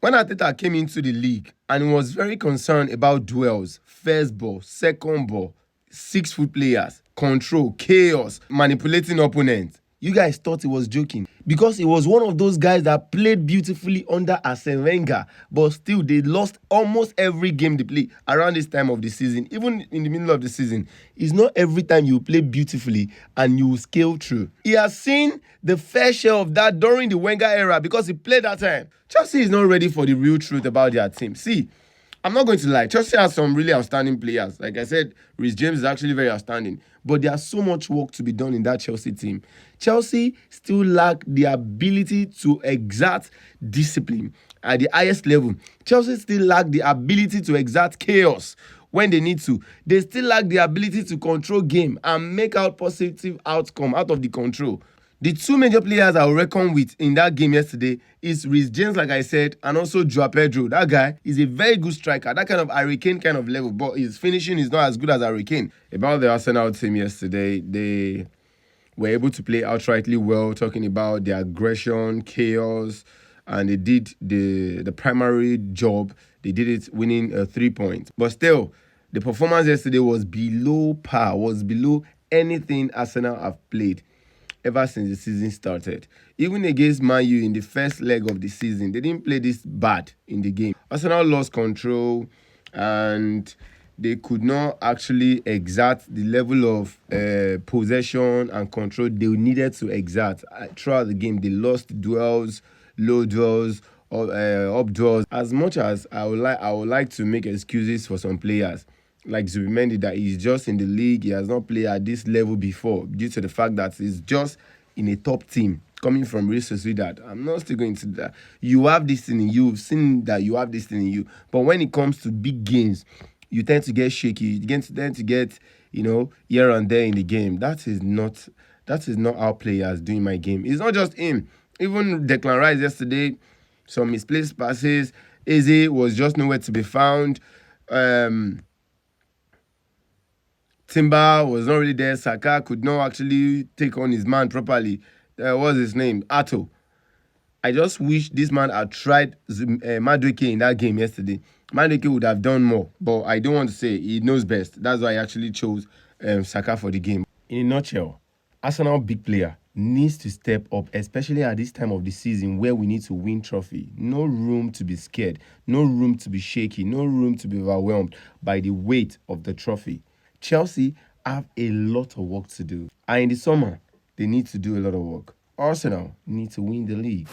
When Arteta came into the league and was very concerned about duels, first ball, second ball, 6-foot players, control, chaos, manipulating opponents, you guys thought he was joking because he was one of those guys that played beautifully under Arsene Wenger, but still they lost almost every game they play around this time of the season, even in the middle of the season. It's not every time you play beautifully and you scale through. He has seen the fair share of that during the Wenger era because he played that time. Chelsea is not ready for the real truth about their team. See, I'm not going to lie. Chelsea has some really outstanding players. Like I said, Reece James is actually very outstanding. But there's so much work to be done in that Chelsea team. Chelsea still lack the ability to exert discipline at the highest level. Chelsea still lack the ability to exert chaos when they need to. They still lack the ability to control game and make out positive outcome out of the control. The two major players I will reckon with in that game yesterday is Reece James, like I said, and also Joao Pedro. That guy is a very good striker, that kind of Harry Kane kind of level, but his finishing is not as good as Harry Kane. About the Arsenal team yesterday, they were able to play outrightly well, talking about their aggression, chaos, and they did the primary job. They did it winning 3 points. But still, the performance yesterday was below par, was below anything Arsenal have played ever since the season started. Even against Man U in the first leg of the season, they didn't play this bad in the game. Arsenal lost control and they could not actually exert the level of possession and control they needed to exert throughout the game. They lost duels, low duels, up duels. As much as I would like to make excuses for some players, like Zubimendi, that he's just in the league, he has not played at this level before due to the fact that he's just in a top team coming from Real Sociedad. I'm not still going to do that. You have this thing in you. You've seen that you have this thing in you. But when it comes to big games, you tend to get shaky. You tend to get, here and there in the game. That is not how players do in my game. It's not just him. Even Declan Rice yesterday, some misplaced passes. Eze was just nowhere to be found. Timber was not really there. Saka could not actually take on his man properly. What's his name? Atto. I just wish this man had tried Madueke in that game yesterday. Madueke would have done more, but I don't want to say he knows best. That's why I actually chose Saka for the game. In a nutshell, Arsenal big player needs to step up, especially at this time of the season where we need to win trophy. No room to be scared. No room to be shaky. No room to be overwhelmed by the weight of the trophy. Chelsea have a lot of work to do. And in the summer, they need to do a lot of work. Arsenal need to win the league.